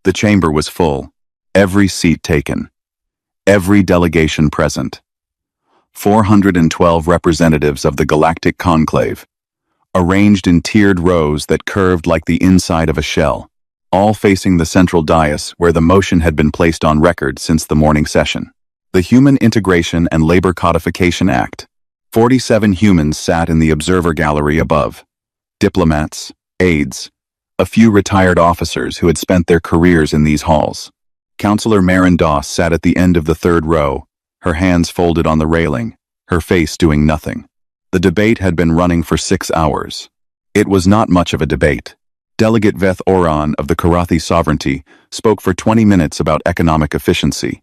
The chamber was full, every seat taken, every delegation present. 412 representatives of the galactic conclave, arranged in tiered rows that curved like the inside of a shell, all facing the central dais where the motion had been placed on record since the morning session. The Human Integration and Labor Codification Act. 47 humans sat in the observer gallery above. Diplomats, aides, a few retired officers who had spent their careers in these halls. Councillor Marin Doss sat at the end of the third row, her hands folded on the railing, her face doing nothing. The debate had been running for 6 hours. It was not much of a debate. Delegate Veth Oran of the Karathi sovereignty spoke for 20 minutes about economic efficiency,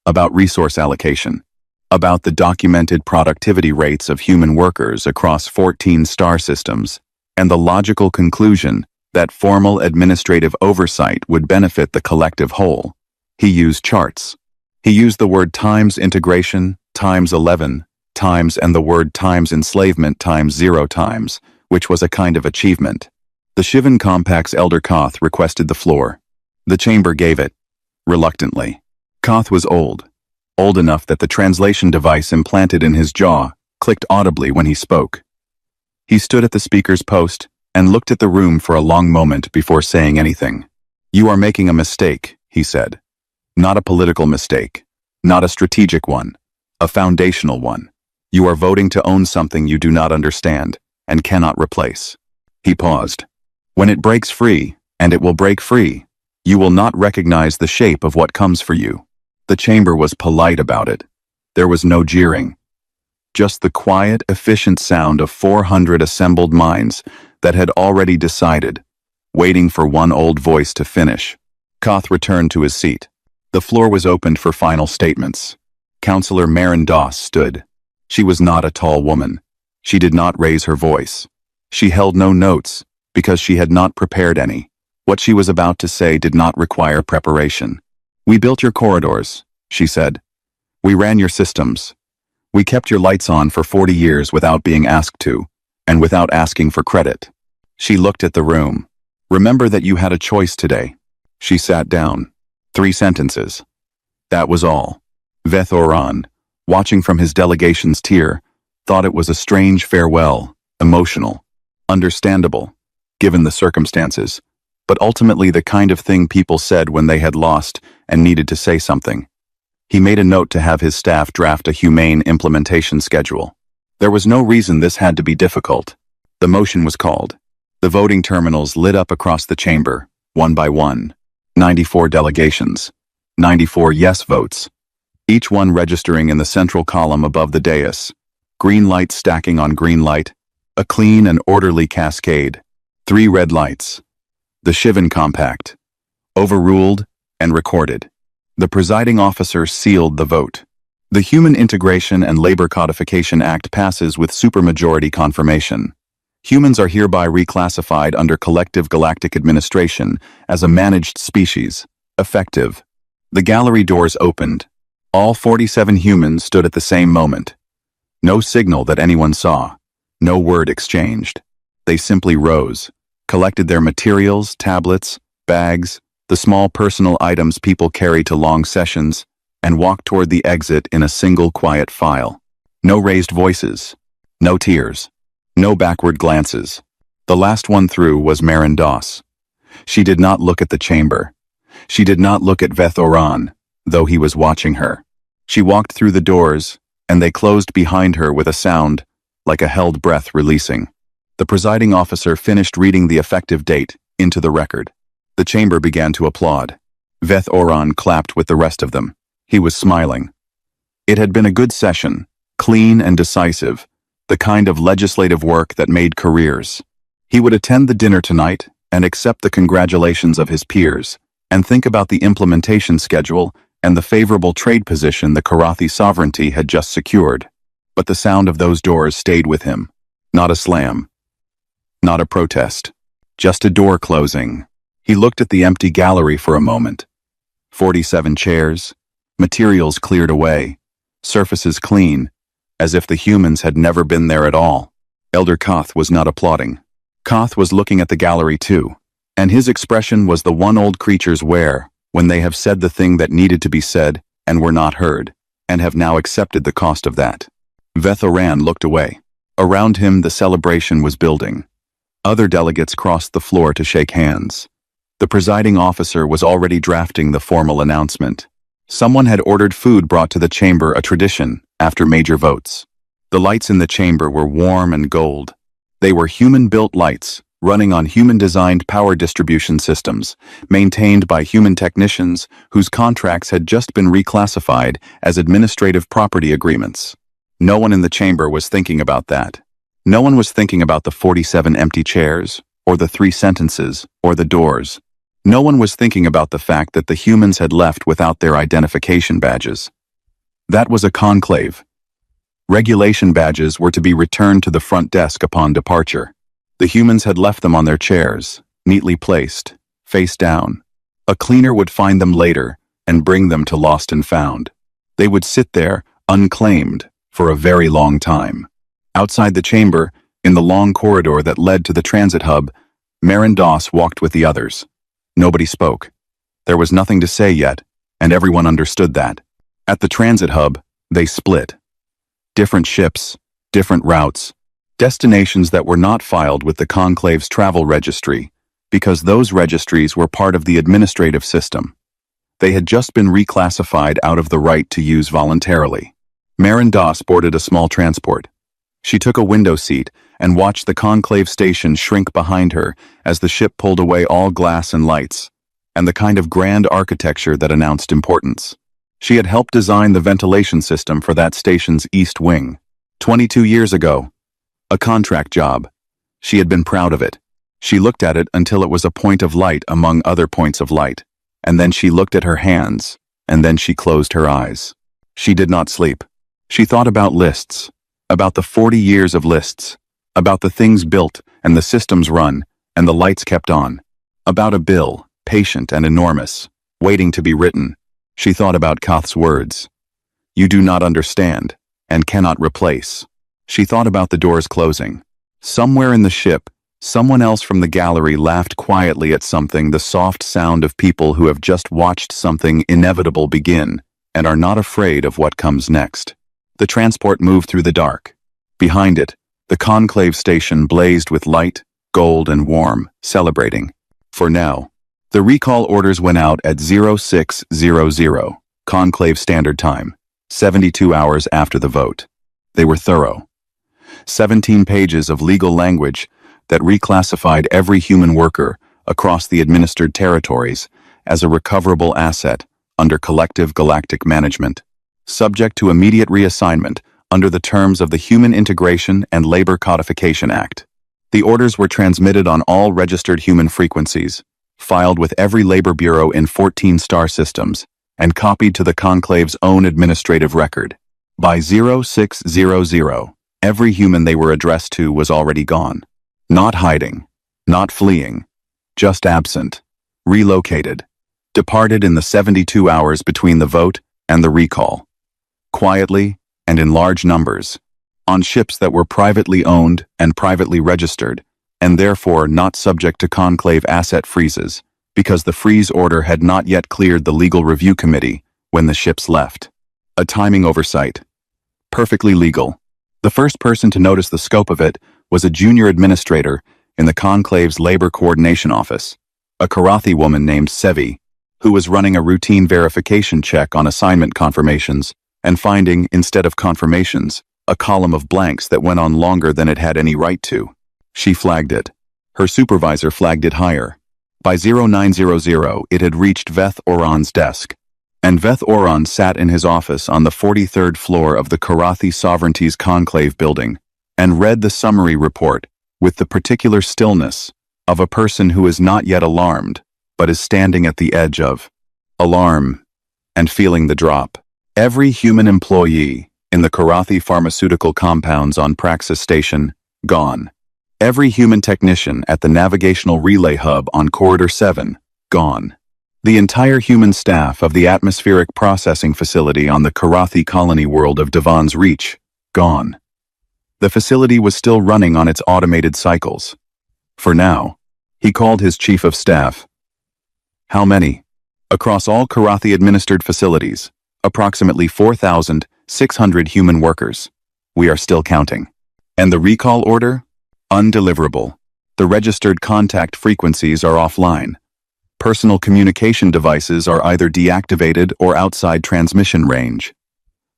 about resource allocation, about the documented productivity rates of human workers across 14 star systems, and the logical conclusion that formal administrative oversight would benefit the collective whole. He used charts. He used the word times integration, times 11, times and the word times enslavement times 0 times, which was a kind of achievement. The Shivan Compact's Elder Koth requested the floor. The chamber gave it, reluctantly. Koth was old enough that the translation device implanted in his jaw clicked audibly when he spoke. He stood at the speaker's post and looked at the room for a long moment before saying anything. "You are making a mistake," he said. "Not a political mistake, not a strategic one, a foundational one. You are voting to own something you do not understand and cannot replace." He paused. "When it breaks free, and it will break free, you will not recognize the shape of what comes for you." The chamber was polite about it. There was no jeering. Just the quiet, efficient sound of 400 assembled minds that had already decided, waiting for one old voice to finish. Koth returned to his seat. The floor was opened for final statements. Councillor Marin Doss stood. She was not a tall woman. She did not raise her voice. She held no notes, because she had not prepared any. What she was about to say did not require preparation. "We built your corridors," she said. "We ran your systems. We kept your lights on for 40 years without being asked to, and without asking for credit." She looked at the room. "Remember that you had a choice today." She sat down. 3 sentences. That was all. Veth Oran, watching from his delegation's tier, thought it was a strange farewell, emotional, understandable, given the circumstances, but ultimately the kind of thing people said when they had lost and needed to say something. He made a note to have his staff draft a humane implementation schedule. There was no reason this had to be difficult. The motion was called. The voting terminals lit up across the chamber, one by one. 94 delegations. 94 yes votes. Each one registering in the central column above the dais. Green light stacking on green light. A clean and orderly cascade. 3 red lights. The Shivan Compact. Overruled and recorded. The presiding officer sealed the vote. The Human Integration and Labor Codification Act passes with supermajority confirmation. Humans are hereby reclassified under collective galactic administration as a managed species, effective. The gallery doors opened. All 47 humans stood at the same moment. No signal that anyone saw. No word exchanged. They simply rose, collected their materials, tablets, bags, the small personal items people carry to long sessions, and walked toward the exit in a single quiet file. No raised voices. No tears. No backward glances. The last one through was Marin Doss. She did not look at the chamber. She did not look at Veth Oran, though he was watching her. She walked through the doors, and they closed behind her with a sound, like a held breath releasing. The presiding officer finished reading the effective date into the record. The chamber began to applaud. Veth Oran clapped with the rest of them. He was smiling. It had been a good session, clean and decisive, the kind of legislative work that made careers. He would attend the dinner tonight and accept the congratulations of his peers, and think about the implementation schedule and the favorable trade position the Karathi sovereignty had just secured. But the sound of those doors stayed with him. Not a slam. Not a protest. Just a door closing. He looked at the empty gallery for a moment. 47 chairs, materials cleared away, surfaces clean, as if the humans had never been there at all. Elder Koth was not applauding. Koth was looking at the gallery too. And his expression was the one old creatures wear when they have said the thing that needed to be said and were not heard, and have now accepted the cost of that. Vethoran looked away. Around him the celebration was building. Other delegates crossed the floor to shake hands. The presiding officer was already drafting the formal announcement. Someone had ordered food brought to the chamber, a tradition, after major votes. The lights in the chamber were warm and gold. They were human-built lights, running on human-designed power distribution systems, maintained by human technicians whose contracts had just been reclassified as administrative property agreements. No one in the chamber was thinking about that. No one was thinking about the 47 empty chairs, or the 3 sentences, or the doors. No one was thinking about the fact that the humans had left without their identification badges. That was a conclave. Regulation badges were to be returned to the front desk upon departure. The humans had left them on their chairs, neatly placed, face down. A cleaner would find them later and bring them to Lost and Found. They would sit there, unclaimed, for a very long time. Outside the chamber, in the long corridor that led to the transit hub, Marin Doss walked with the others. Nobody spoke. There was nothing to say yet, and everyone understood that. At the transit hub, they split. Different ships, different routes, destinations that were not filed with the Conclave's travel registry, because those registries were part of the administrative system. They had just been reclassified out of the right to use voluntarily. Marin Doss boarded a small transport. She took a window seat and watched the Conclave station shrink behind her as the ship pulled away all glass and lights, and the kind of grand architecture that announced importance. She had helped design the ventilation system for that station's east wing. 22 years ago. A contract job. She had been proud of it. She looked at it until it was a point of light among other points of light, and then she looked at her hands, and then she closed her eyes. She did not sleep. She thought about lists, about the 40 years of lists, about the things built and the systems run and the lights kept on, about a bill, patient and enormous, waiting to be written. She thought about Koth's words. You do not understand, and cannot replace. She thought about the doors closing. Somewhere in the ship, someone else from the gallery laughed quietly at something, the soft sound of people who have just watched something inevitable begin and are not afraid of what comes next. The transport moved through the dark. Behind it, the Conclave station blazed with light, gold and warm, celebrating. For now, the recall orders went out at 0600, Conclave Standard Time, 72 hours after the vote. They were thorough. 17 pages of legal language that reclassified every human worker across the administered territories as a recoverable asset under collective galactic management, subject to immediate reassignment under the terms of the Human Integration and Labor Codification Act. The orders were transmitted on all registered human frequencies, filed with every labor bureau in 14 star systems, and copied to the Conclave's own administrative record. By 0600, every human they were addressed to was already gone. Not hiding, not fleeing, just absent, relocated, departed in the 72 hours between the vote and the recall. Quietly and in large numbers, on ships that were privately owned and privately registered, and therefore not subject to Conclave asset freezes, because the freeze order had not yet cleared the Legal Review Committee when the ships left. A timing oversight. Perfectly legal. The first person to notice the scope of it was a junior administrator in the Conclave's Labor Coordination Office, a Karathi woman named Sevi, who was running a routine verification check on assignment confirmations and finding, instead of confirmations, a column of blanks that went on longer than it had any right to. She flagged it. Her supervisor flagged it higher. By 0900, it had reached Veth Oran's desk, and Veth Oran sat in his office on the 43rd floor of the Karathi Sovereignty's Conclave building and read the summary report with the particular stillness of a person who is not yet alarmed, but is standing at the edge of alarm and feeling the drop. Every human employee in the Karathi pharmaceutical compounds on Praxis Station, gone. Every human technician at the navigational relay hub on Corridor 7, gone. The entire human staff of the atmospheric processing facility on the Karathi colony world of Devon's Reach, gone. The facility was still running on its automated cycles. For now, He called his chief of staff. How many? Across all Karathi-administered facilities, approximately 4,600 human workers. We are still counting. And the recall order? Undeliverable. The registered contact frequencies are offline. Personal communication devices are either deactivated or outside transmission range.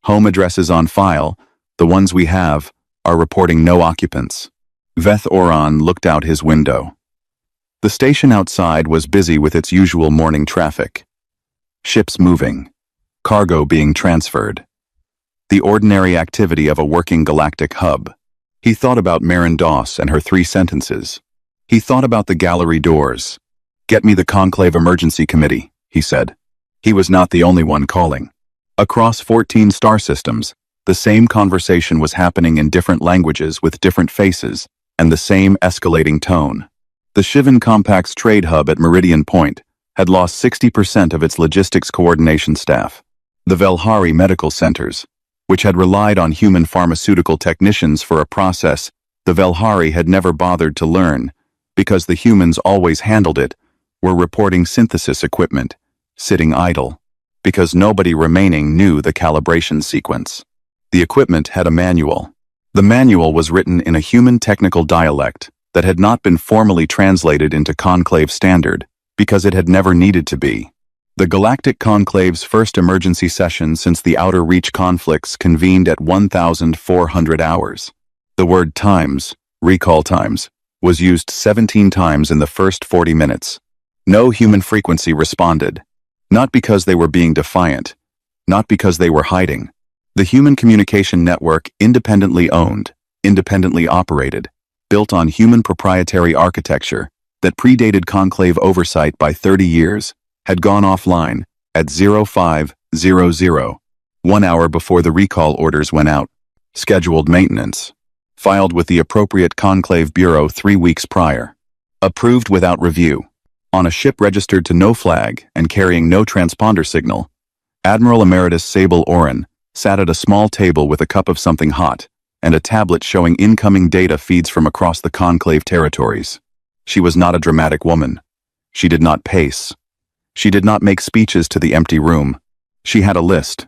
Home addresses on file, the ones we have, are reporting no occupants. Veth Oran looked out his window. The station outside was busy with its usual morning traffic. Ships moving. Cargo being transferred. The ordinary activity of a working galactic hub. He thought about Marin Doss and her 3 sentences. He thought about the gallery doors. "Get me the Conclave Emergency Committee," he said. He was not the only one calling. Across 14 star systems, the same conversation was happening in different languages with different faces, and the same escalating tone. The Shivan Compact's trade hub at Meridian Point had lost 60% of its logistics coordination staff. The Velhari medical centers, which had relied on human pharmaceutical technicians for a process the Velhari had never bothered to learn, because the humans always handled it, were reporting synthesis equipment, sitting idle, because nobody remaining knew the calibration sequence. The equipment had a manual. The manual was written in a human technical dialect that had not been formally translated into Conclave standard, because it had never needed to be. The Galactic Conclave's first emergency session since the Outer Reach conflicts convened at 1,400 hours. The word times, recall times, was used 17 times in the first 40 minutes. No human frequency responded. Not because they were being defiant. Not because they were hiding. The human communication network, independently owned, independently operated, built on human proprietary architecture that predated Conclave oversight by 30 years, had gone offline at 0500, 1 hour before the recall orders went out. Scheduled maintenance. Filed with the appropriate Conclave Bureau 3 weeks prior. Approved without review. On a ship registered to no flag and carrying no transponder signal, Admiral Emeritus Sable Oren sat at a small table with a cup of something hot and a tablet showing incoming data feeds from across the Conclave territories. She was not a dramatic woman. She did not pace. She did not make speeches to the empty room. She had a list.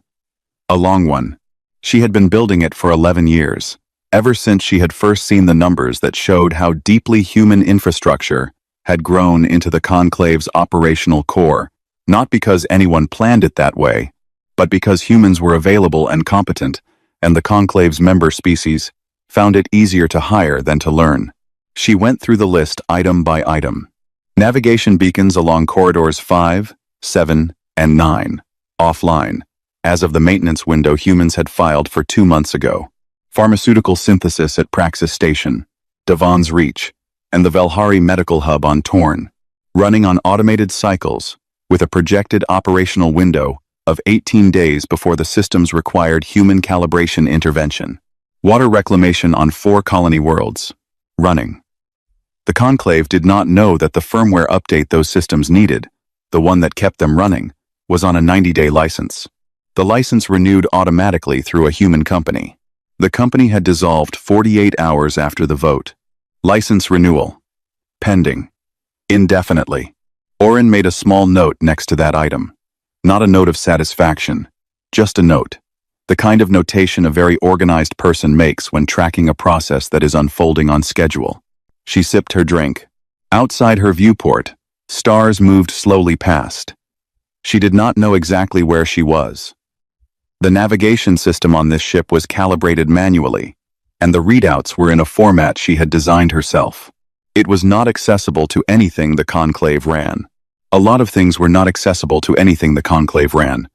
A long one. She had been building it for 11 years, ever since she had first seen the numbers that showed how deeply human infrastructure had grown into the Conclave's operational core, not because anyone planned it that way, but because humans were available and competent, and the Conclave's member species found it easier to hire than to learn. She went through the list item by item. Navigation beacons along corridors 5, 7, and 9, offline, as of the maintenance window humans had filed for 2 months ago. Pharmaceutical synthesis at Praxis Station, Devon's Reach, and the Velhari Medical Hub on Torn, running on automated cycles, with a projected operational window of 18 days before the systems required human calibration intervention. Water reclamation on 4 colony worlds, running. The Conclave did not know that the firmware update those systems needed, the one that kept them running, was on a 90-day license. The license renewed automatically through a human company. The company had dissolved 48 hours after the vote. License renewal. Pending. Indefinitely. Oren made a small note next to that item. Not a note of satisfaction. Just a note. The kind of notation a very organized person makes when tracking a process that is unfolding on schedule. She sipped her drink. Outside her viewport, stars moved slowly past. She did not know exactly where she was. The navigation system on this ship was calibrated manually, and the readouts were in a format she had designed herself. It was not accessible to anything the Conclave ran. A lot of things were not accessible to anything the Conclave ran.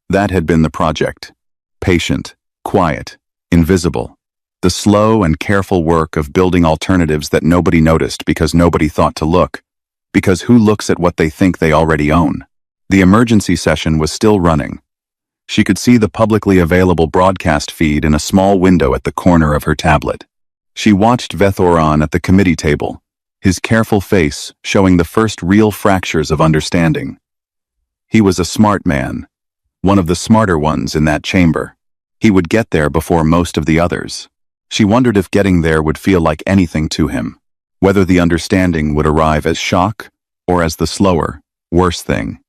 That had been the project. Patient, quiet, invisible. The slow and careful work of building alternatives that nobody noticed because nobody thought to look, because who looks at what they think they already own? The emergency session was still running. She could see the publicly available broadcast feed in a small window at the corner of her tablet. She watched Veth Oran at the committee table, his careful face showing the first real fractures of understanding. He was a smart man, one of the smarter ones in that chamber. He would get there before most of the others. She wondered if getting there would feel like anything to him. whether the understanding would arrive as shock or as the slower, worse thing.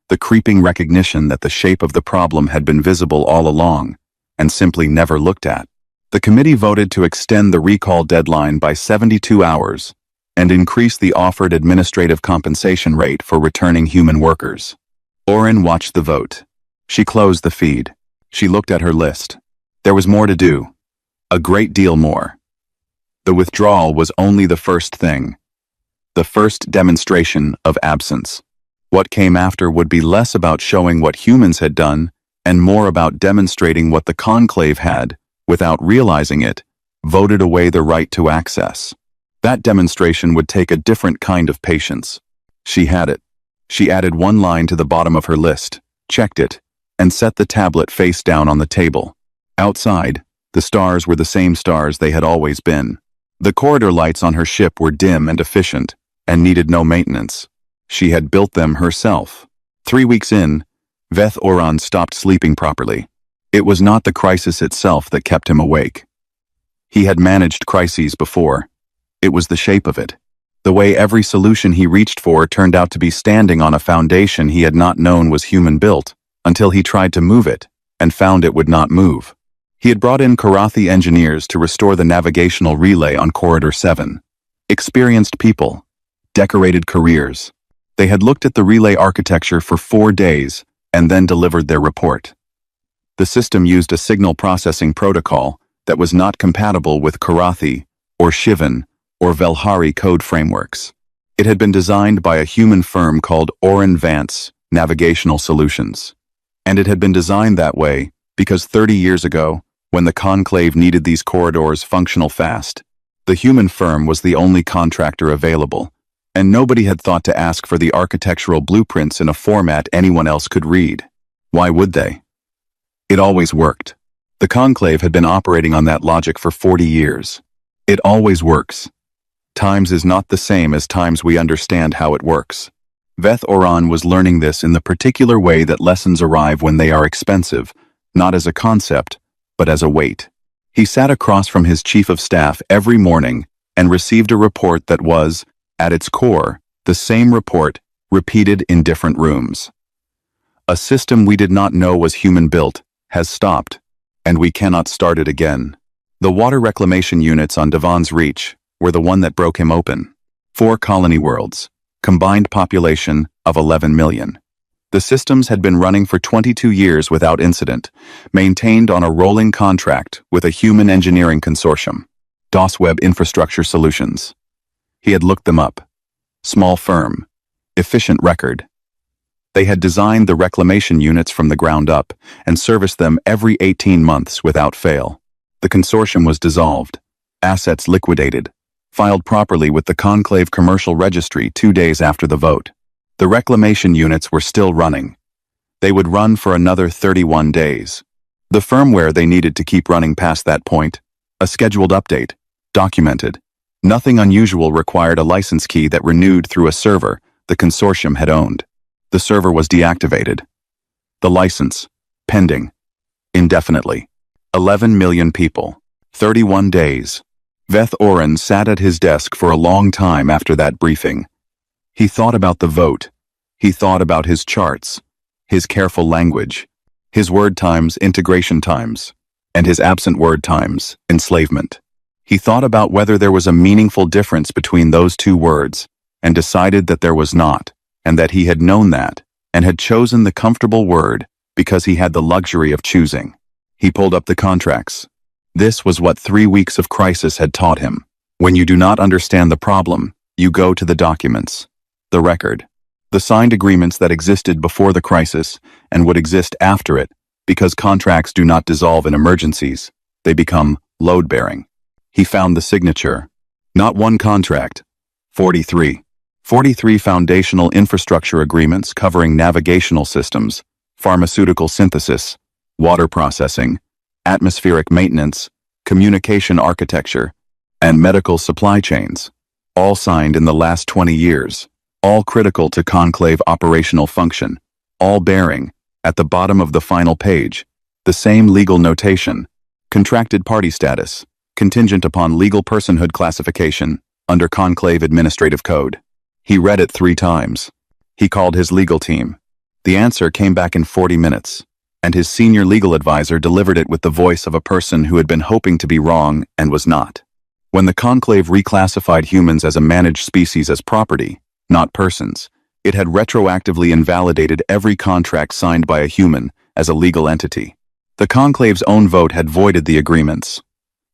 The creeping recognition that the shape of the problem had been visible all along and simply never looked at. The committee voted to extend the recall deadline by 72 hours and increase the offered administrative compensation rate for returning human workers. Oren watched the vote. She closed the feed. She looked at her list. There was more to do. A great deal more. The withdrawal was only the first thing. The first demonstration of absence. What came after would be less about showing what humans had done and more about demonstrating what the conclave had, without realizing it, voted away the right to access. That demonstration would take a different kind of patience. She had it. She added one line to the bottom of her list, checked it, and set the tablet face down on the table. Outside, the stars were the same stars they had always been. The corridor lights on her ship were dim and efficient, and needed no maintenance. She had built them herself. 3 weeks in, Veth Oran stopped sleeping properly. It was not the crisis itself that kept him awake. He had managed crises before. It was the shape of it. The way every solution he reached for turned out to be standing on a foundation he had not known was human-built, until he tried to move it, and found it would not move. He had brought in Karathi engineers to restore the navigational relay on Corridor 7. Experienced people. Decorated careers. They had looked at the relay architecture for 4 days, and then delivered their report. The system used a signal processing protocol that was not compatible with Karathi, or Shivan, or Velhari code frameworks. It had been designed by a human firm called Oren Vance Navigational Solutions. And it had been designed that way because 30 years ago, when the conclave needed these corridors functional fast, the human firm was the only contractor available, and nobody had thought to ask for the architectural blueprints in a format anyone else could read. Why would they? It always worked. The conclave had been operating on that logic for 40 years. It always works. Times is not the same as times we understand how it works. Veth Oran was learning this in the particular way that lessons arrive when they are expensive, not as a concept, but as a weight. He sat across from his chief of staff every morning and received a report that was, at its core, the same report, repeated in different rooms. A system we did not know was human-built has stopped, and we cannot start it again. The water reclamation units on Devon's Reach were the one that broke him open. 4 colony worlds, combined population of 11 million. The systems had been running for 22 years without incident, maintained on a rolling contract with a human engineering consortium, DOS Web Infrastructure Solutions. He had looked them up. Small firm, efficient record. They had designed the reclamation units from the ground up and serviced them every 18 months without fail. The consortium was dissolved, assets liquidated, filed properly with the Conclave Commercial Registry 2 days after the vote. The reclamation units were still running. They would run for another 31 days. The firmware they needed to keep running past that point, a scheduled update, documented. Nothing unusual required a license key that renewed through a server the consortium had owned. The server was deactivated. The license, pending, indefinitely. 11 million people, 31 days. Veth Oran sat at his desk for a long time after that briefing. He thought about the vote. He thought about his charts, his careful language, his word times, integration times, and his absent word times, enslavement. He thought about whether there was a meaningful difference between those 2 words, and decided that there was not, and that he had known that, and had chosen the comfortable word because he had the luxury of choosing. He pulled up the contracts. This was what 3 weeks of crisis had taught him. When you do not understand the problem, you go to the documents, the record, the signed agreements that existed before the crisis and would exist after it, because contracts do not dissolve in emergencies, they become load-bearing. He found the signature. Not one contract, 43. 43 foundational infrastructure agreements covering navigational systems, pharmaceutical synthesis, water processing, atmospheric maintenance, communication architecture, and medical supply chains, all signed in the last 20 years, all critical to conclave operational function, all bearing, at the bottom of the final page, the same legal notation, contracted party status, contingent upon legal personhood classification, under conclave administrative code. He read it 3 times. He called his legal team. The answer came back in 40 minutes, and his senior legal advisor delivered it with the voice of a person who had been hoping to be wrong and was not. When the conclave reclassified humans as a managed species as property, not persons, it had retroactively invalidated every contract signed by a human as a legal entity. The conclave's own vote had voided the agreements,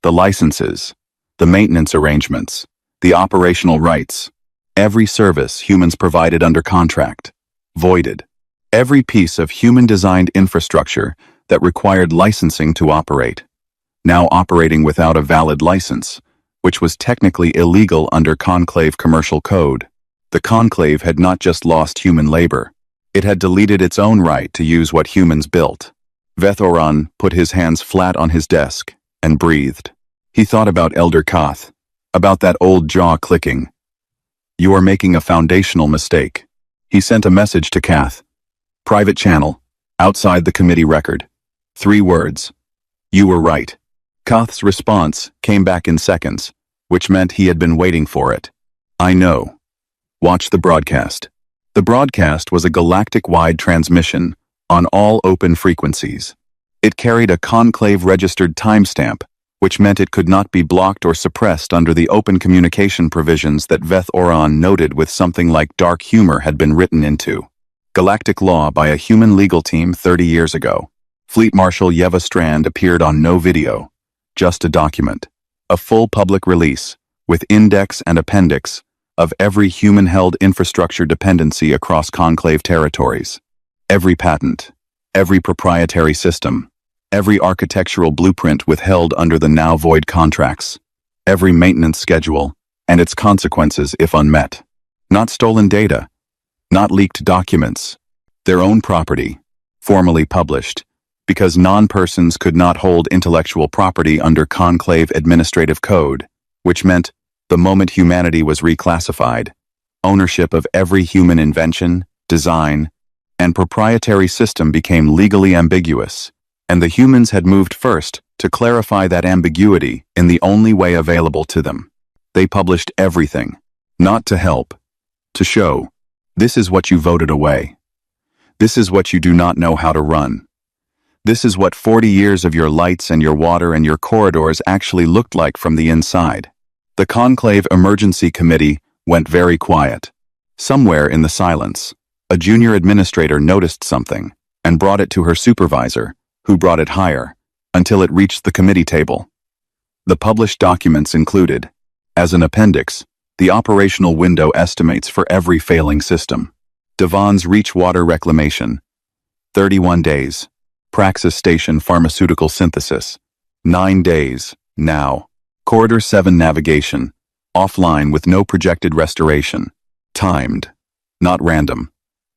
the licenses, the maintenance arrangements, the operational rights, every service humans provided under contract, voided. Every piece of human-designed infrastructure that required licensing to operate, now operating without a valid license, which was technically illegal under conclave commercial code. The conclave had not just lost human labor, it had deleted its own right to use what humans built. Veth Oran put his hands flat on his desk and breathed. He thought about Elder Koth, about that old jaw clicking. "You are making a foundational mistake." He sent a message to Kath. Private channel, outside the committee record. 3 words. "You were right." Koth's response came back in seconds, which meant he had been waiting for it. "I know. Watch the broadcast." The broadcast was a galactic-wide transmission on all open frequencies. It carried a conclave-registered timestamp, which meant it could not be blocked or suppressed under the open communication provisions that Veth Oran noted with something like dark humor had been written into. Galactic law by a human legal team 30 years ago. Fleet Marshal Yeva Strand appeared on no video, just a document, a full public release, with index and appendix, of every human-held infrastructure dependency across conclave territories. Every patent, every proprietary system, every architectural blueprint withheld under the now void contracts, every maintenance schedule, and its consequences if unmet. Not stolen data, not leaked documents, their own property, formally published, because non-persons could not hold intellectual property under conclave administrative code, which meant, the moment humanity was reclassified, ownership of every human invention, design, and proprietary system became legally ambiguous, and the humans had moved first to clarify that ambiguity in the only way available to them. They published everything, not to help, to show, this is what you voted away. This is what you do not know how to run. This is what 40 years of your lights and your water and your corridors actually looked like from the inside. The Conclave Emergency Committee went very quiet. Somewhere in the silence, a junior administrator noticed something and brought it to her supervisor, who brought it higher, until it reached the committee table. The published documents included, as an appendix, the operational window estimates for every failing system. Devon's Reach Water Reclamation, 31 days. Praxis Station Pharmaceutical Synthesis, 9 days, now. Corridor 7 Navigation, offline with no projected restoration. Timed, not random,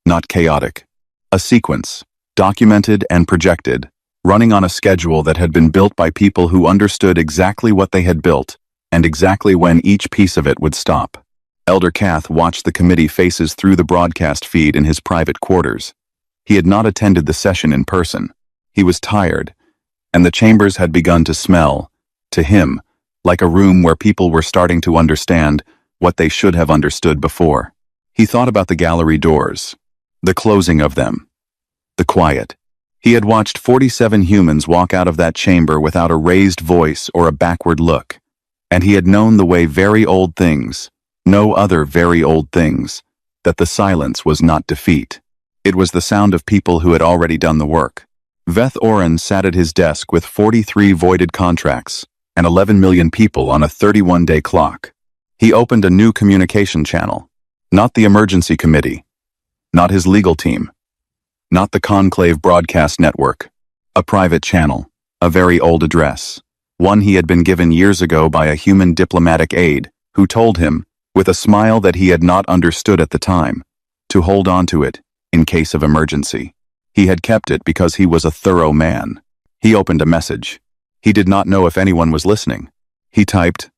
not chaotic. A sequence, documented and projected, running on a schedule that had been built by people who understood exactly what they had built and exactly when each piece of it would stop. Elder Kath watched the committee faces through the broadcast feed in his private quarters. He had not attended the session in person. He was tired, and the chambers had begun to smell, to him, like a room where people were starting to understand what they should have understood before. He thought about the gallery doors, the closing of them, the quiet. He had watched 47 humans walk out of that chamber without a raised voice or a backward look, and he had known the way very old things, no other very old things, that the silence was not defeat. It was the sound of people who had already done the work. Veth Oran sat at his desk with 43 voided contracts and 11 million people on a 31-day clock. He opened a new communication channel. Not the emergency committee. Not his legal team. Not the Conclave Broadcast Network. A private channel. A very old address. One he had been given years ago by a human diplomatic aide who told him, with a smile that he had not understood at the time, to hold on to it in case of emergency. He had kept it because he was a thorough man. He opened a message. He did not know if anyone was listening. He typed,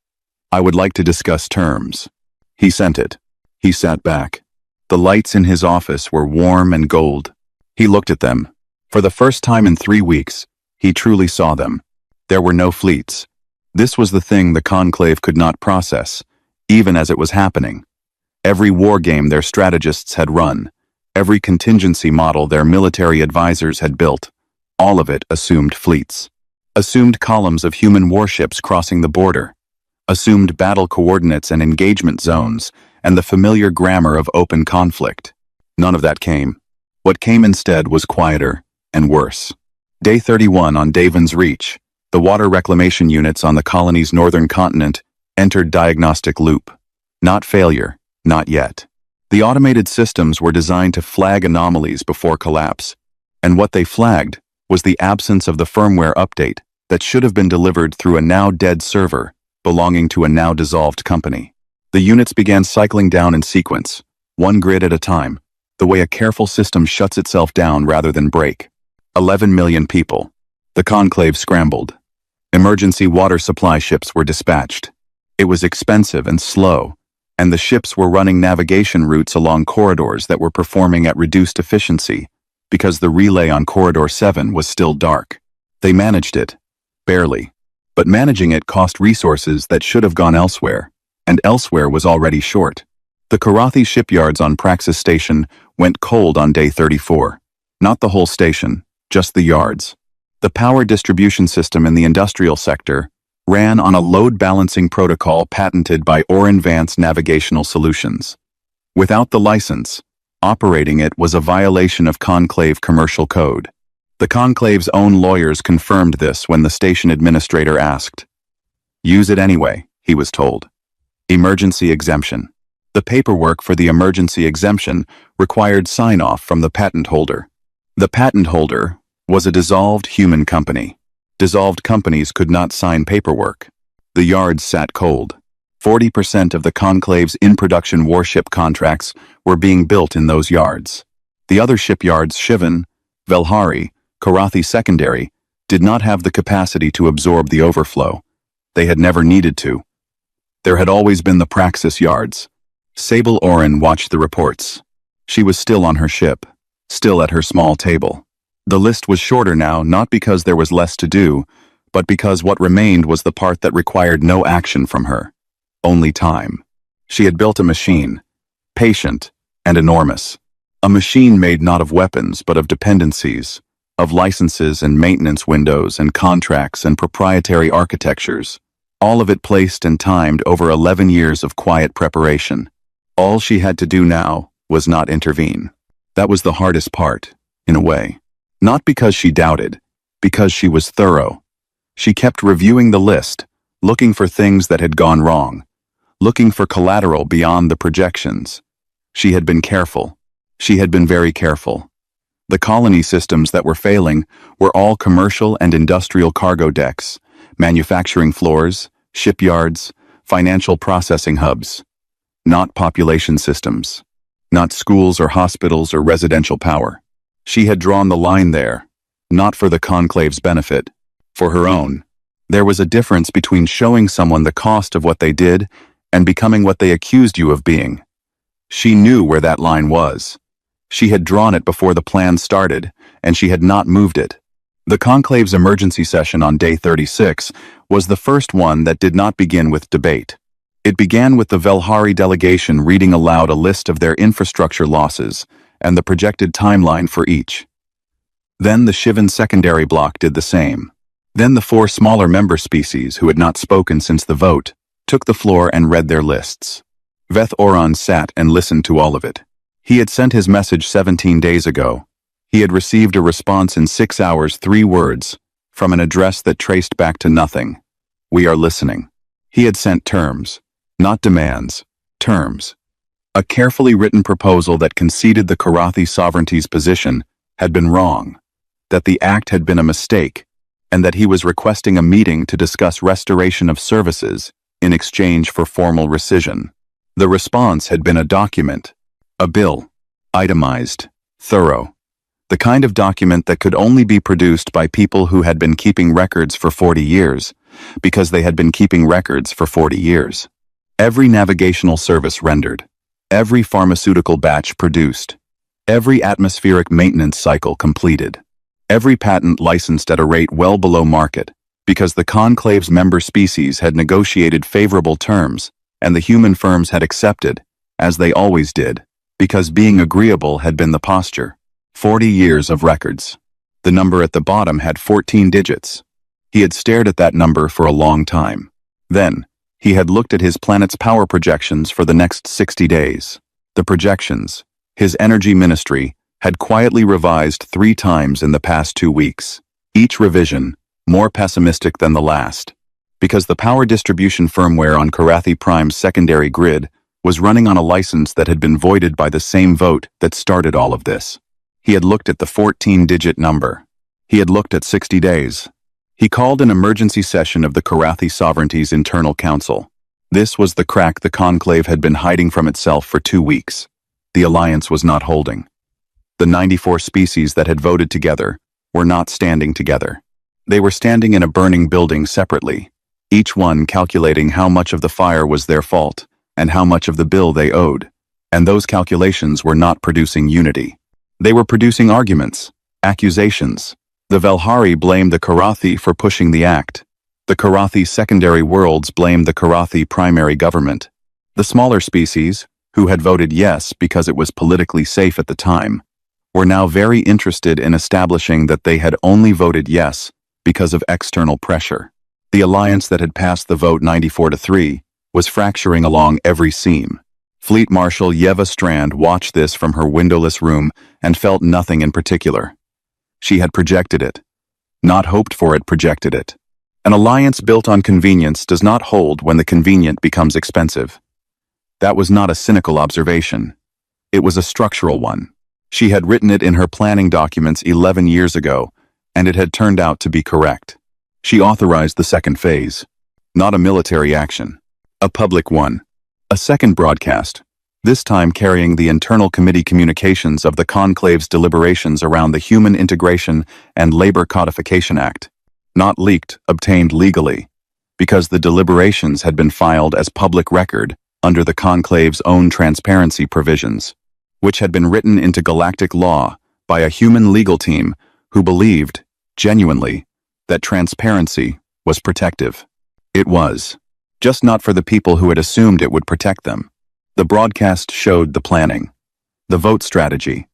"I would like to discuss terms." He sent it. He sat back. The lights in his office were warm and gold. He looked at them. For the first time in 3 weeks, he truly saw them. There were no fleets. This was the thing the Conclave could not process. even as it was happening. Every war game their strategists had run, every contingency model their military advisors had built, all of it assumed fleets. Assumed columns of human warships crossing the border. Assumed battle coordinates and engagement zones, and the familiar grammar of open conflict. None of that came. What came instead was quieter and worse. Day 31 on Davon's Reach, the water reclamation units on the colony's northern continent entered diagnostic loop. Not failure, not yet. The automated systems were designed to flag anomalies before collapse, and what they flagged was the absence of the firmware update that should have been delivered through a now-dead server belonging to a now-dissolved company. The units began cycling down in sequence, one grid at a time, the way a careful system shuts itself down rather than break. 11 million people. The conclave scrambled. Emergency water supply ships were dispatched. It was expensive and slow, and the ships were running navigation routes along corridors that were performing at reduced efficiency because the relay on Corridor 7 was still dark. They managed it. Barely. But managing it cost resources that should have gone elsewhere, and elsewhere was already short. The Karathi shipyards on Praxis Station went cold on day 34. Not the whole station, just the yards. The power distribution system in the industrial sector ran on a load balancing protocol patented by Oren Vance Navigational Solutions. Without the license, operating it was a violation of conclave commercial code. The conclave's own lawyers confirmed this when the station administrator asked. Use it anyway, he was told. Emergency exemption. The paperwork for the emergency exemption required sign-off from the patent holder. The patent holder was a dissolved human company. Dissolved companies could not sign paperwork. The yards sat cold. 40% of the conclave's in-production warship contracts were being built in those yards. The other shipyards, Shivan, Velhari, Karathi Secondary, did not have the capacity to absorb the overflow. They had never needed to. There had always been the Praxis yards. Sable Oren watched the reports. She was still on her ship, still at her small table. The list was shorter now, not because there was less to do, but because what remained was the part that required no action from her. Only time. She had built a machine, patient and enormous. A machine made not of weapons, but of dependencies, of licenses and maintenance windows and contracts and proprietary architectures, all of it placed and timed over 11 years of quiet preparation. All she had to do now was not intervene. That was the hardest part, in a way. Not because she doubted, because she was thorough. She kept reviewing the list, looking for things that had gone wrong, looking for collateral beyond the projections. She had been careful. She had been very careful. The colony systems that were failing were all commercial and industrial cargo decks, manufacturing floors, shipyards, financial processing hubs. Not population systems. Not schools or hospitals or residential power. She had drawn the line there, not for the conclave's benefit, for her own. There was a difference between showing someone the cost of what they did and becoming what they accused you of being. She knew where that line was. She had drawn it before the plan started, and she had not moved it. The conclave's emergency session on day 36 was the first one that did not begin with debate. It began with the Velhari delegation reading aloud a list of their infrastructure losses and the projected timeline for each. Then the Shivan secondary block did the same. Then the 4 smaller member species who had not spoken since the vote took the floor and read their lists. Veth Oran sat and listened to all of it. He had sent his message 17 days ago. He had received a response in 6 hours, 3 words, from an address that traced back to nothing. We are listening. He had sent terms, not demands, terms. A carefully written proposal that conceded the Karathi sovereignty's position had been wrong, that the act had been a mistake, and that he was requesting a meeting to discuss restoration of services in exchange for formal rescission. The response had been a document, a bill, itemized, thorough, the kind of document that could only be produced by people who had been keeping records for 40 years, because they had been keeping records for 40 years. Every navigational service rendered, every pharmaceutical batch produced, every atmospheric maintenance cycle completed, every patent licensed at a rate well below market, because the conclave's member species had negotiated favorable terms and the human firms had accepted, as they always did, because being agreeable had been the posture. 40 years of records. The number at the bottom had 14 digits. He had stared at that number for a long time. Then, he had looked at his planet's power projections for the next 60 days. The projections, his energy ministry, had quietly revised 3 times in the past 2 weeks. Each revision, more pessimistic than the last. Because the power distribution firmware on Karathi Prime's secondary grid was running on a license that had been voided by the same vote that started all of this. He had looked at the 14-digit number. He had looked at 60 days. He called an emergency session of the Karathi Sovereignty's Internal Council. This was the crack the conclave had been hiding from itself for 2 weeks. The alliance was not holding. The 94 species that had voted together were not standing together. They were standing in a burning building separately, each one calculating how much of the fire was their fault and how much of the bill they owed. And those calculations were not producing unity. They were producing arguments, accusations. The Velhari blamed the Karathi for pushing the act. The Karathi secondary worlds blamed the Karathi primary government. The smaller species, who had voted yes because it was politically safe at the time, were now very interested in establishing that they had only voted yes because of external pressure. The alliance that had passed the vote 94-3 was fracturing along every seam. Fleet Marshal Yeva Strand watched this from her windowless room and felt nothing in particular. She had projected it. Not hoped for it, projected it. An alliance built on convenience does not hold when the convenient becomes expensive. That was not a cynical observation. It was a structural one. She had written it in her planning documents 11 years ago, and it had turned out to be correct. She authorized the second phase. Not a military action. A public one. A second broadcast, this time carrying the internal committee communications of the conclave's deliberations around the Human Integration and Labor Codification Act. Not leaked, obtained legally, because the deliberations had been filed as public record under the conclave's own transparency provisions, which had been written into galactic law by a human legal team who believed, genuinely, that transparency was protective. It was. Just not for the people who had assumed it would protect them. The broadcast showed the planning, the vote strategy,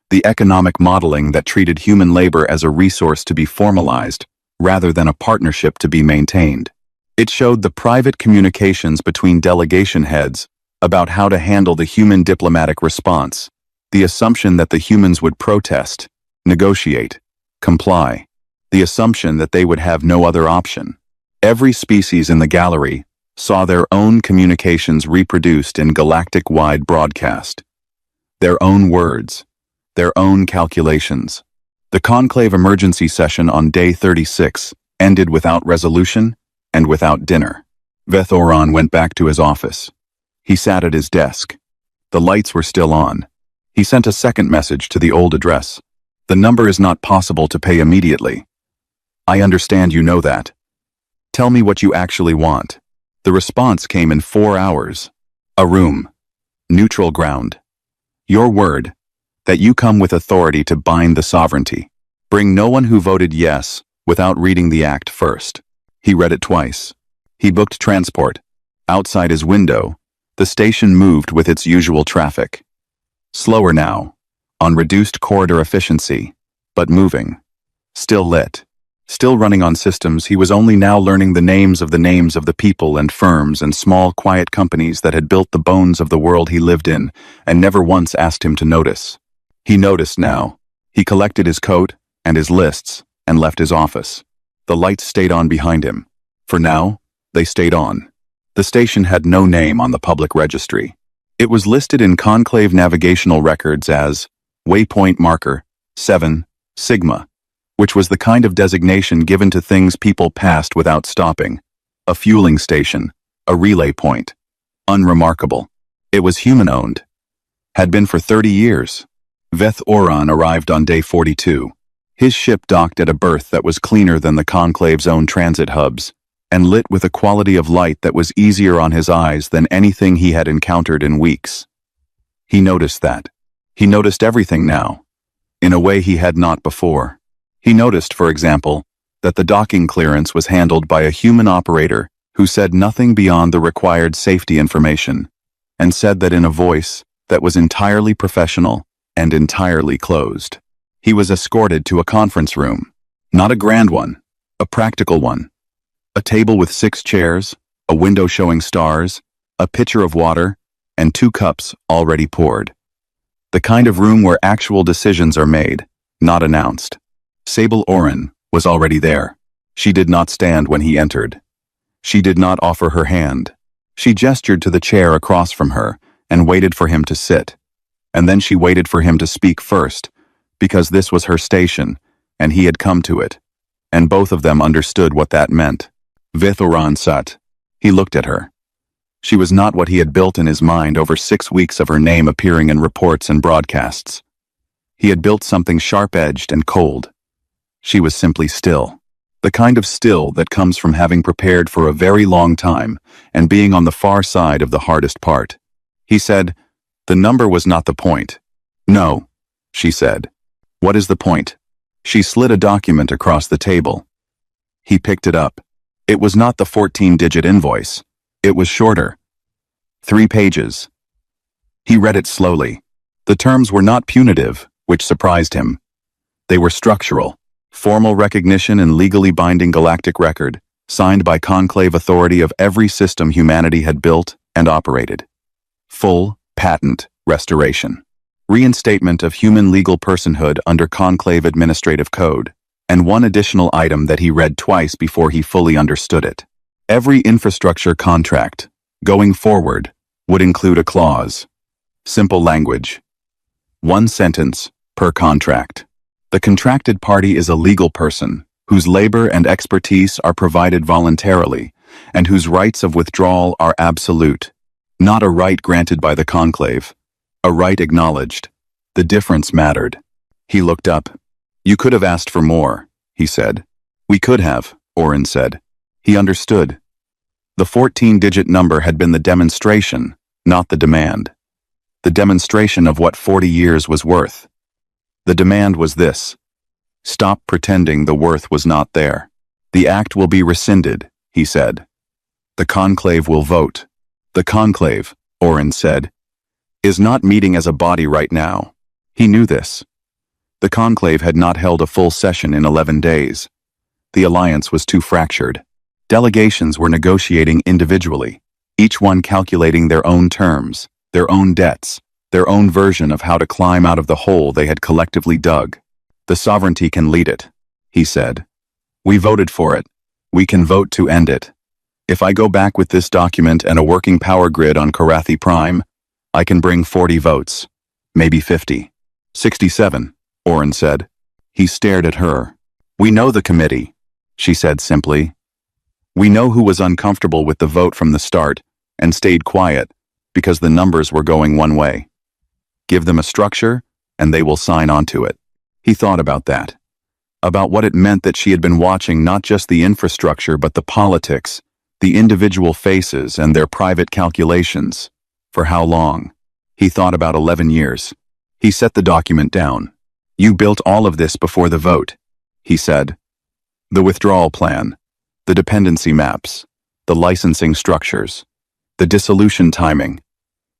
the economic modeling that treated human labor as a resource to be formalized rather than a partnership to be maintained. It showed the private communications between delegation heads about how to handle the human diplomatic response, the assumption that the humans would protest, negotiate, comply, the assumption that they would have no other option. Every species in the gallery saw their own communications reproduced in galactic-wide broadcast. Their own words, their own calculations. The conclave emergency session on day 36 ended without resolution and without dinner. Veth Oran went back to his office. He sat at his desk. The lights were still on. He sent a second message to the old address. The number is not possible to pay immediately. I understand you know that. Tell me what you actually want. The response came in 4 hours. A room. Neutral ground. Your word, that you come with authority to bind the sovereignty. Bring no one who voted yes without reading the act first. He read it twice. He booked transport. Outside his window, the station moved with its usual traffic. Slower now, on reduced corridor efficiency, but moving. Still lit. Still running on systems, he was only now learning the names of the people and firms and small quiet companies that had built the bones of the world he lived in and never once asked him to notice. He noticed now. He collected his coat and his lists and left his office. The lights stayed on behind him. For now, they stayed on. The station had no name on the public registry. It was listed in conclave navigational records as Waypoint Marker 7 Sigma, which was the kind of designation given to things people passed without stopping. A fueling station, a relay point. Unremarkable. It was human-owned. Had been for 30 years. Veth Oran arrived on day 42. His ship docked at a berth that was cleaner than the conclave's own transit hubs, and lit with a quality of light that was easier on his eyes than anything he had encountered in weeks. He noticed that. He noticed everything now, in a way he had not before. He noticed, for example, that the docking clearance was handled by a human operator who said nothing beyond the required safety information, and said that in a voice that was entirely professional and entirely closed. He was escorted to a conference room. Not a grand one, a practical one. A table with 6 chairs, a window showing stars, a pitcher of water, and 2 cups already poured. The kind of room where actual decisions are made, not announced. Sable Oren was already there. She did not stand when he entered. She did not offer her hand. She gestured to the chair across from her and waited for him to sit. And then she waited for him to speak first, because this was her station, and he had come to it. And both of them understood what that meant. Vith Oran Sut. He looked at her. She was not what he had built in his mind over 6 weeks of her name appearing in reports and broadcasts. He had built something sharp-edged and cold. She was simply still. The kind of still that comes from having prepared for a very long time and being on the far side of the hardest part. He said, "The number was not the point." "No," she said. "What is the point?" She slid a document across the table. He picked it up. It was not the 14-digit invoice. It was shorter. 3 pages. He read it slowly. The terms were not punitive, which surprised him. They were structural. Formal recognition and legally binding galactic record, signed by conclave authority of every system humanity had built and operated. Full, patent, restoration. Reinstatement of human legal personhood under conclave administrative code, and one additional item that he read twice before he fully understood it. Every infrastructure contract, going forward, would include a clause. Simple language. 1 sentence per contract. The contracted party is a legal person, whose labor and expertise are provided voluntarily, and whose rights of withdrawal are absolute. Not a right granted by the conclave. A right acknowledged. The difference mattered. He looked up. "You could have asked for more," he said. "We could have," Oren said. He understood. The 14-digit number had been the demonstration, not the demand. The demonstration of what 40 years was worth. The demand was this. Stop pretending the worth was not there. The act will be rescinded, he said. The conclave will vote. The conclave, Oren said, is not meeting as a body right now. He knew this. The conclave had not held a full session in 11 days. The alliance was too fractured. Delegations were negotiating individually, each one calculating their own terms, their own debts, their own version of how to climb out of the hole they had collectively dug. The sovereignty can lead it, he said. We voted for it. We can vote to end it. If I go back with this document and a working power grid on Karathi Prime, I can bring 40 votes, maybe 50. 67, Oren said. He stared at her. We know the committee, she said simply. We know who was uncomfortable with the vote from the start and stayed quiet because the numbers were going one way. Give them a structure and they will sign on to it. He thought about that. About what it meant that she had been watching not just the infrastructure but the politics, the individual faces and their private calculations. For how long? He thought about 11 years. He set the document down. You built all of this before the vote, he said. The withdrawal plan, the dependency maps, the licensing structures, the dissolution timing.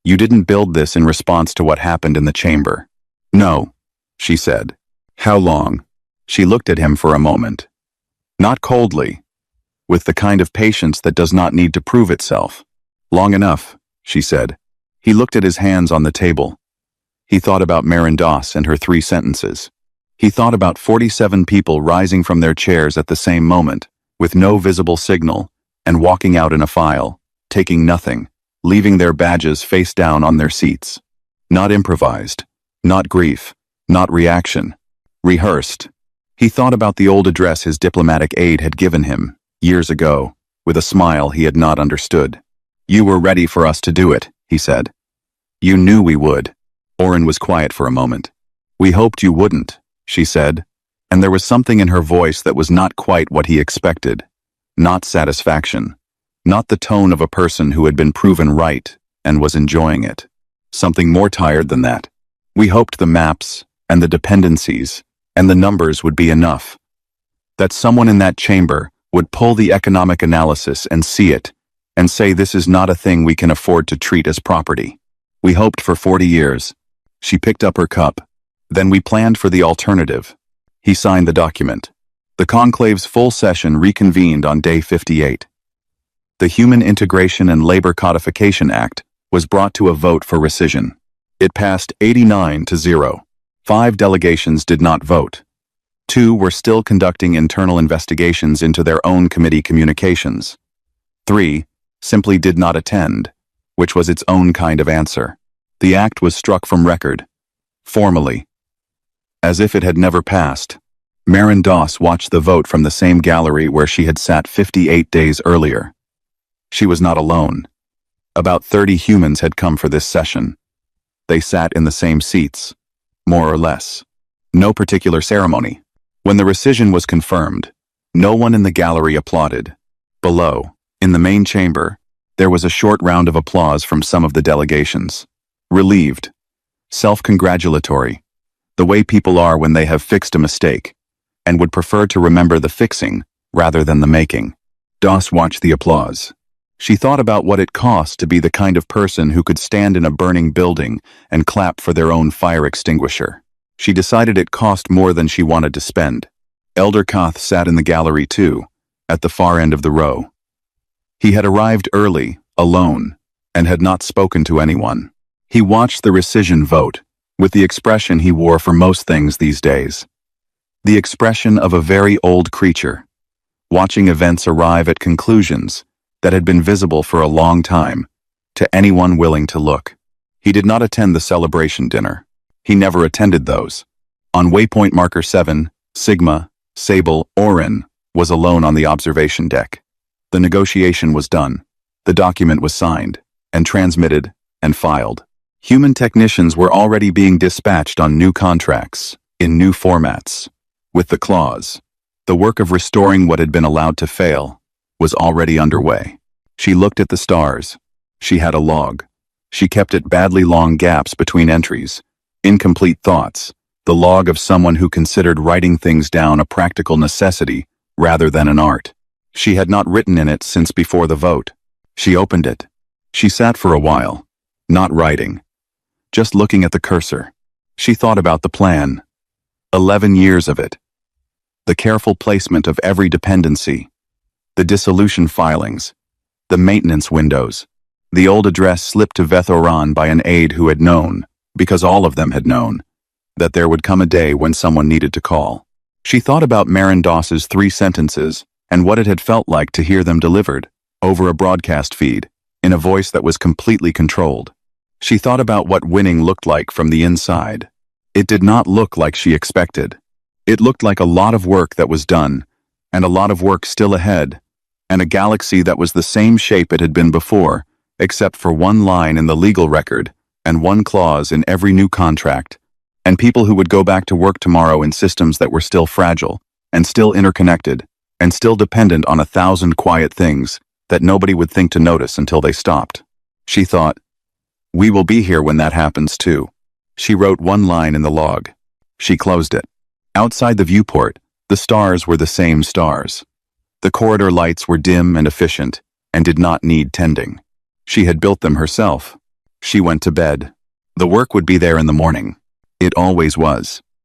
You didn't build this in response to what happened in the chamber. No, she said. How long? She looked at him for a moment. Not coldly, with the kind of patience that does not need to prove itself. Long enough, she said. He looked at his hands on the table. He thought about Marin Doss and her 3 sentences. He thought about 47 people rising from their chairs at the same moment, with no visible signal, and walking out in a file, taking nothing, leaving their badges face down on their seats. Not improvised, not grief, not reaction. Rehearsed. He thought about the old address his diplomatic aide had given him, years ago, with a smile he had not understood. You were ready for us to do it, he said. You knew we would. Oren was quiet for a moment. We hoped you wouldn't, she said, and there was something in her voice that was not quite what he expected. Not satisfaction. Not the tone of a person who had been proven right and was enjoying it. Something more tired than that. We hoped the maps and the dependencies and the numbers would be enough. That someone in that chamber would pull the economic analysis and see it, and say this is not a thing we can afford to treat as property. We hoped for 40 years. She picked up her cup. Then we planned for the alternative. He signed the document. The conclave's full session reconvened on day 58. The Human Integration and Labor Codification Act was brought to a vote for rescission. It passed 89-0. 5 delegations did not vote. 2 were still conducting internal investigations into their own committee communications. 3 simply did not attend, which was its own kind of answer. The act was struck from record, formally, as if it had never passed. Maren Doss watched the vote from the same gallery where she had sat 58 days earlier. She was not alone. About 30 humans had come for this session. They sat in the same seats, more or less. No particular ceremony. When the rescission was confirmed, no one in the gallery applauded. Below, in the main chamber, there was a short round of applause from some of the delegations. Relieved. Self-congratulatory. The way people are when they have fixed a mistake, and would prefer to remember the fixing rather than the making. Doss watched the applause. She thought about what it cost to be the kind of person who could stand in a burning building and clap for their own fire extinguisher. She decided it cost more than she wanted to spend. Elder Koth sat in the gallery too, at the far end of the row. He had arrived early, alone, and had not spoken to anyone. He watched the rescission vote, with the expression he wore for most things these days. The expression of a very old creature, watching events arrive at conclusions that had been visible for a long time, to anyone willing to look. He did not attend the celebration dinner. He never attended those. On waypoint marker 7, Sigma, Sable, Orin was alone on the observation deck. The negotiation was done. The document was signed, and transmitted, and filed. Human technicians were already being dispatched on new contracts, in new formats. With the clause, the work of restoring what had been allowed to fail was already underway. She looked at the stars. She had a log. She kept it badly long gaps between entries, incomplete thoughts, the log of someone who considered writing things down a practical necessity rather than an art. She had not written in it since before the vote. She opened it. She sat for a while, not writing, just looking at the cursor. She thought about the plan. 11 years of it. The careful placement of every dependency. The dissolution filings. The maintenance windows. The old address slipped to Veth Oran by an aide who had known, because all of them had known, that there would come a day when someone needed to call. She thought about Maren Doss's 3 sentences and what it had felt like to hear them delivered, over a broadcast feed, in a voice that was completely controlled. She thought about what winning looked like from the inside. It did not look like she expected. It looked like a lot of work that was done, and a lot of work still ahead, and a galaxy that was the same shape it had been before, except for one line in the legal record, and one clause in every new contract, and people who would go back to work tomorrow in systems that were still fragile, and still interconnected, and still dependent on 1,000 quiet things that nobody would think to notice until they stopped. She thought, we will be here when that happens too. She wrote one line in the log. She closed it. Outside the viewport, the stars were the same stars. The corridor lights were dim and efficient, and did not need tending. She had built them herself. She went to bed. The work would be there in the morning. It always was.